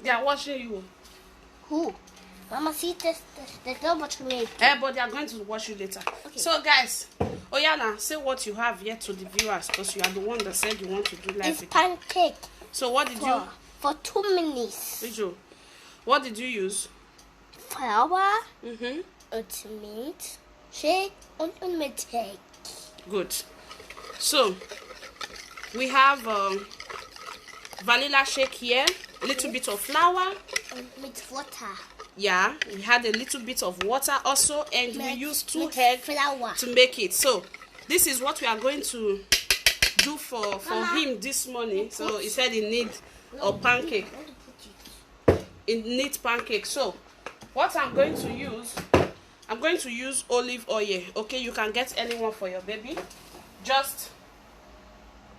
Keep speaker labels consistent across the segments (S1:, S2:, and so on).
S1: They are watching you.
S2: Who? Mama, see, there's not much me.
S1: But they are going to watch you later.
S2: Okay.
S1: So, guys, Oyana, say what you have here to the viewers because you are the one that said you want to do live.
S2: It's pancake.
S1: So, what did you?
S2: For 2 minutes.
S1: Rijo, what did you use?
S2: Flour,
S1: Mm-hmm.
S2: oatmeal, shake, and milk.
S1: Good. So, we have vanilla shake here, a little bit of flour.
S2: With water.
S1: Yeah, we had a little bit of water also, and we used 2 eggs
S2: flour
S1: to make it. So, this is what we are going to do for him this morning. So, he said he needs a pancake. It needs pancake. So, what I'm going to use olive oil. Okay, you can get anyone for your baby. Just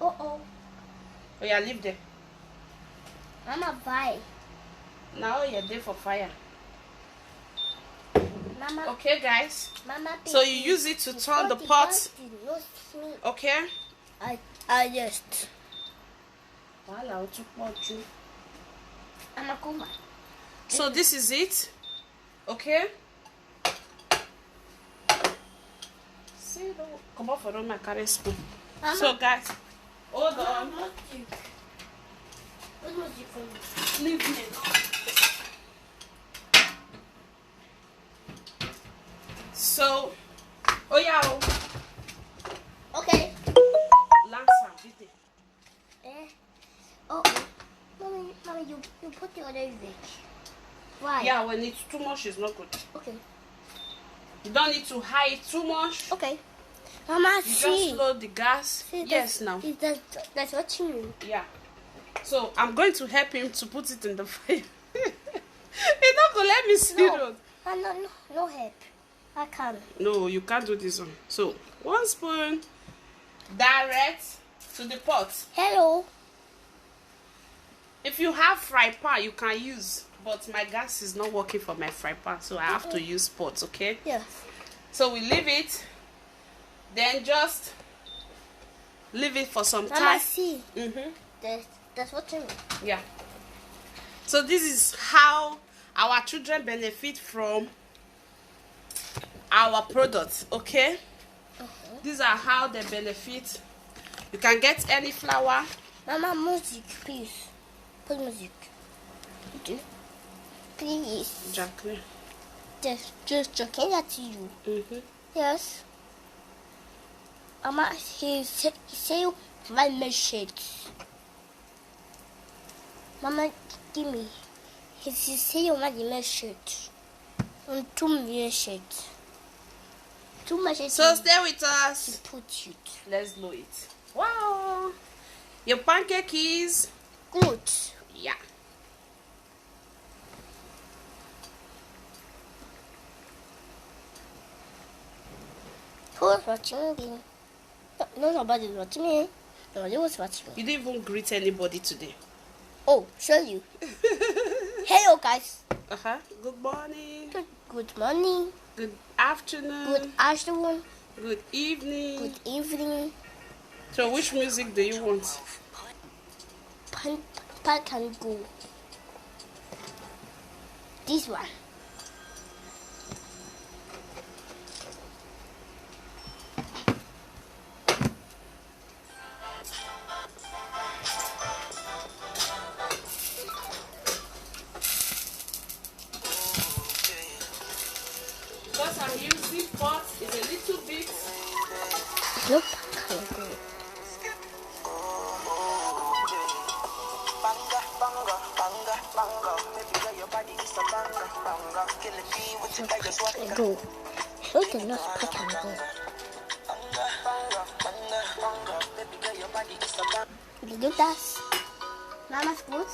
S2: Oh
S1: yeah, leave there.
S2: Mama, buy.
S1: Now you're there for fire.
S2: Mama.
S1: Okay, guys.
S2: Mama.
S1: So you use it to turn the pot. Okay.
S2: I just.
S1: So this is it. Okay. Come off for my carry spoon. So guys, hold on. Leave me. So,
S2: okay.
S1: Lansa,
S2: Mommy, you put the other veg. Why?
S1: Yeah, when it's too much, it's not good.
S2: Okay.
S1: You don't need to hide it too much.
S2: Okay. Mama,
S1: You
S2: see.
S1: just load the gas.
S2: See,
S1: yes, now.
S2: That's what you mean.
S1: Yeah. So I'm going to help him to put it in the fire. He's not gonna let me see it.
S2: No help. I can't.
S1: No, you can't do this one. So 1 spoon direct to the pot.
S2: Hello.
S1: If you have fry pan, you can use, but my gas is not working for my fry pan, so I have to use pot. Okay.
S2: Yes.
S1: So we leave it. Then just leave it for some time.
S2: Mama, see.
S1: Mm-hmm.
S2: That's what you mean.
S1: Yeah. So this is how our children benefit from our products, okay? These are how they benefit. You can get any flour.
S2: Mama, music, please. Put music. Please.
S1: Jacqueline.
S2: Just joking at you.
S1: Mm-hmm.
S2: Yes. Mama, he say you buy my shirts. Mama, give me. He say you buy my shirt. And 2 million shirts. 2 million shirts.
S1: So stay with us.
S2: Put it.
S1: Let's blow it. Wow. Your pancake is
S2: good.
S1: Yeah.
S2: Who's watching me? No, nobody's watching me. Nobody was watching me.
S1: You didn't even greet anybody today.
S2: Oh, show you. Hello, guys.
S1: Good morning.
S2: Good morning.
S1: Good afternoon.
S2: Good afternoon.
S1: Good evening.
S2: Good evening.
S1: So which music do you want?
S2: Pack and go. This one.
S1: Because I'm using pot is a little bit.
S2: Nope. Can go. Go. Look at not pack and go. You do that. Mama's good.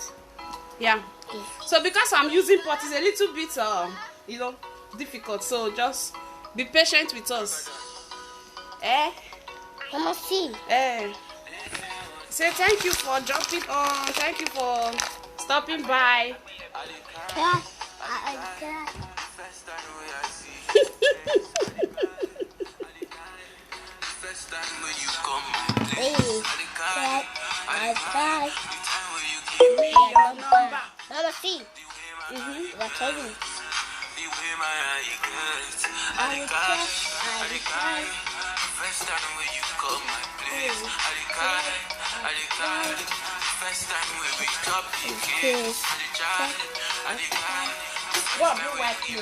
S1: Yeah.
S2: Okay.
S1: So because I'm using pot, it's a little bit difficult. So just be patient with us.
S2: Mama, see.
S1: Say thank you for jumping on. Thank you for stopping by.
S2: Yeah. Hey, I try.
S1: Give me your number.
S2: Mama, see. Like heavy.
S3: First time when you call my place, first time when we stop the kiss,
S1: What do I do?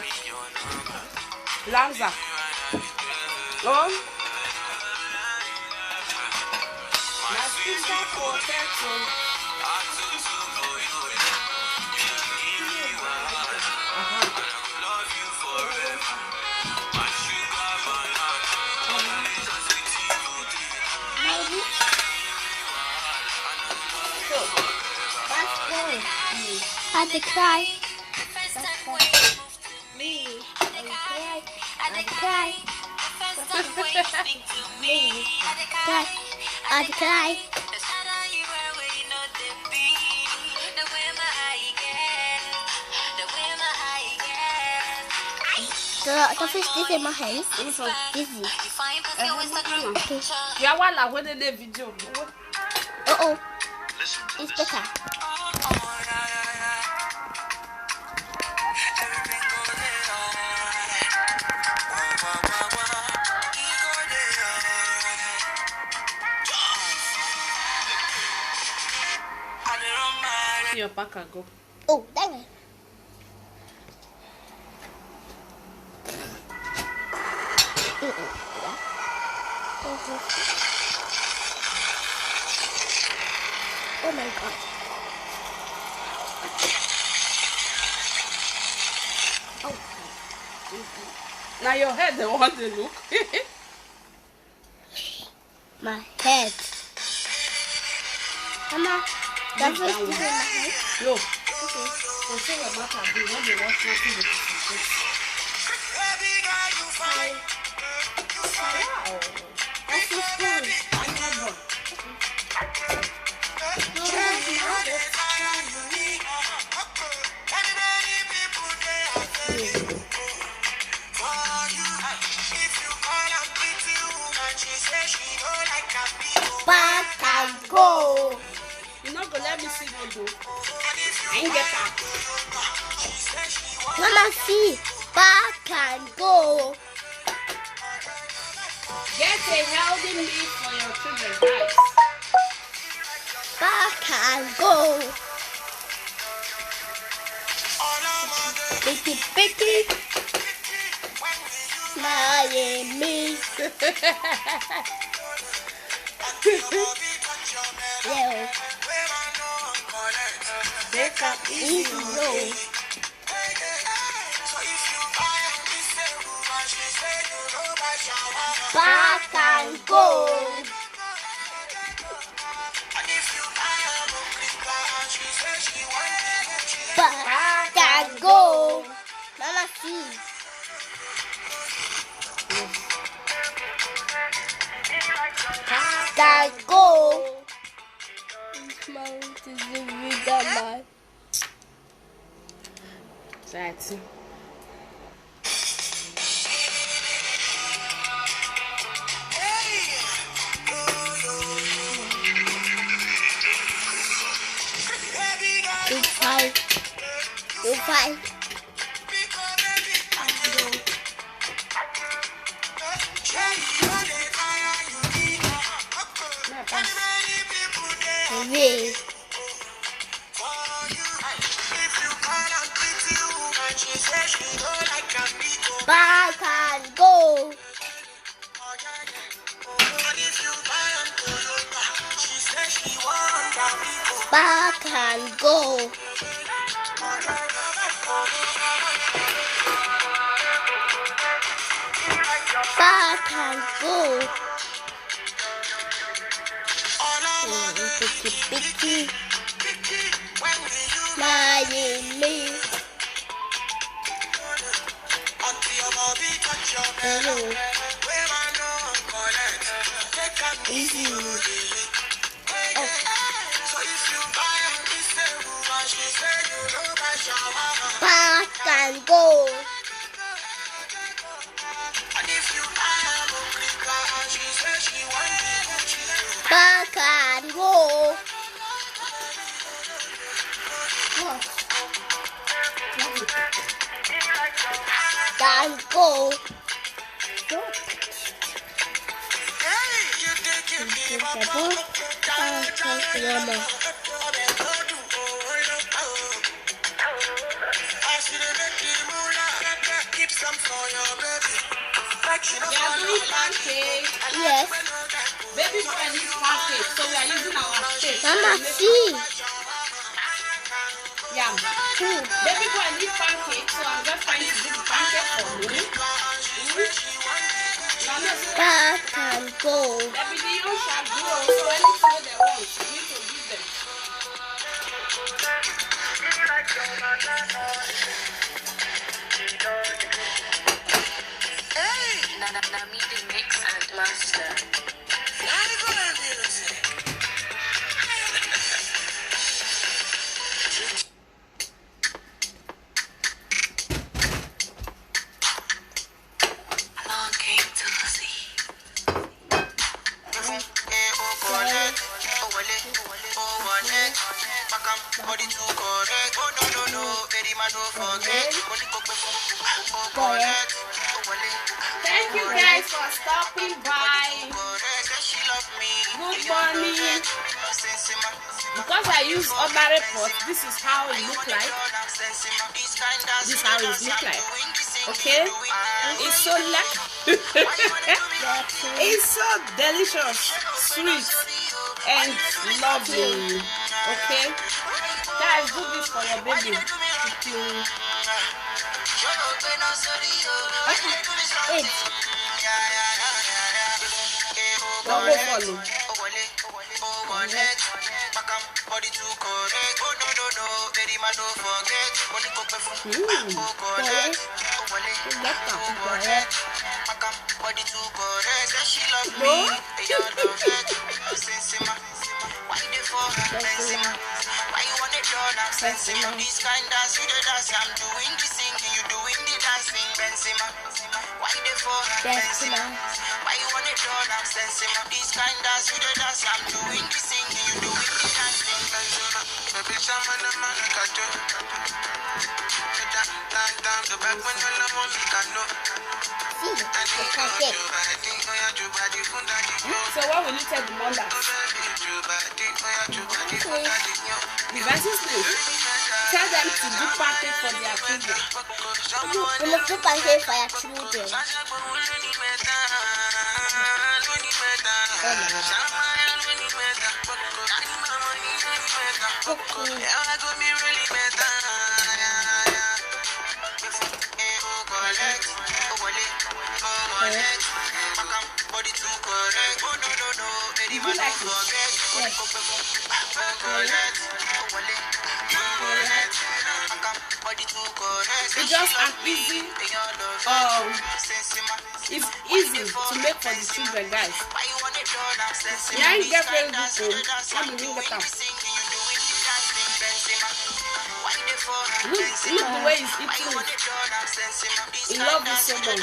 S1: Lanza. Oh. My sister protection.
S3: Love you forever. My sugar, my heart.
S2: I had to cry.
S1: Me.
S2: I had to cry. I had to cry. The fish is in my hands. This is
S1: Yeah, while I went in the video.
S2: oh, it's better.
S1: See your packer go.
S2: Oh, dang it. Oh my god. Oh.
S1: Now your head, they want to look.
S2: My head. Mama, the fish is in my head.
S1: No. Okay. What matter be when they want something with
S2: Wow. That's so cool. Back and go.
S1: You're not gonna let me see no do. I ain't get that.
S2: Mama, see. Back and go.
S1: Get a healthy meal for your children, guys.
S2: Back and go. Picky, picky. Miami. Yeah.
S1: Take up
S2: Easy roll. Back and go. Back and go. Mama, see. Back and go. This mouth is a bigger man.
S1: That's it.
S2: Big five. Big five. Hey. Back and go. Back and go. Back and go. Picky, picky. Miami. Hello. Easy. Oh. Back and go. Back and go. What? Then go.
S1: We are doing pancake.
S2: Yes.
S1: Baby boy needs pancake, so we are using our shake.
S2: Mama, see.
S1: Yeah. Baby boy needs pancake, so I'm just trying to do the pancake for him.
S2: That can go.
S1: Baby, the young shall grow, so anything they want, you need to give them.
S3: Nana meeting mix and master. Along came Tulsi.
S1: Thank you guys for stopping by. Good morning. Because I use ordinary pot, this is how it look like. This is how it look like. Okay? It's so it's so delicious, sweet, and lovely. Okay? Guys, do this for your baby. Don't go follow.
S3: Why you want it done? I'm sensing this kind dance, you the dance. I'm doing the singing, you doing the dancing. Benzema, why they for Benzema? Why you want it done? I'm sensing this kind dance, you the dance. I'm doing the singing, you doing the dancing. Benzema, baby, someone the man I got you. The back when you're not on me, can know.
S1: So what will you tell the mother? The verses tell them to do pancake for their children.
S2: We must do pancake for your children.
S1: It's just an easy, it's easy to make for the children, guys. Yeah, you get very good food. How do you get up? Look the way he's eating it. He loves it so much.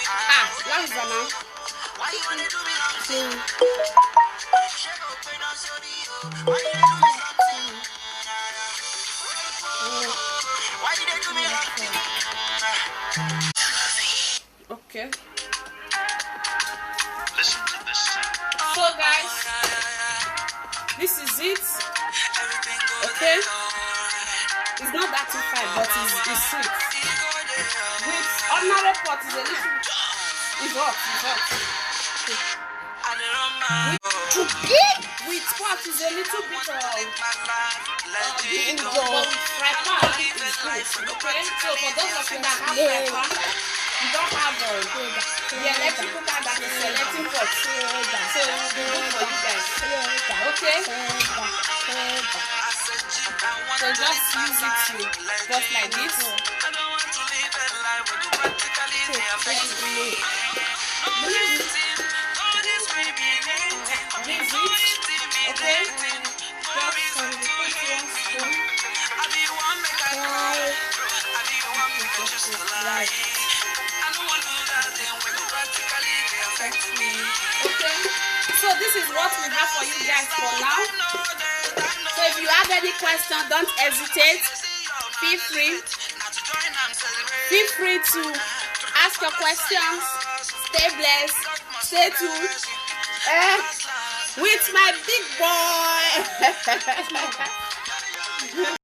S1: Ah, that is the man. Okay.
S3: Listen to this sound.
S1: So guys, this is it. Okay. It's not that too fine, but it's sweet. With ordinary pot is a little. It's hot. With pot is a little bit big, but with fry pan is good. Okay. So for those of you that have fry pan, you don't have the electrical pan that is selecting pot. So it's good for you guys. Okay. So just use it to just like this. Okay. Okay. So this is what we have for you guys for now. So So if you have any question, don't hesitate. Feel free to ask your questions. Stay blessed. Stay tuned. With my big boy.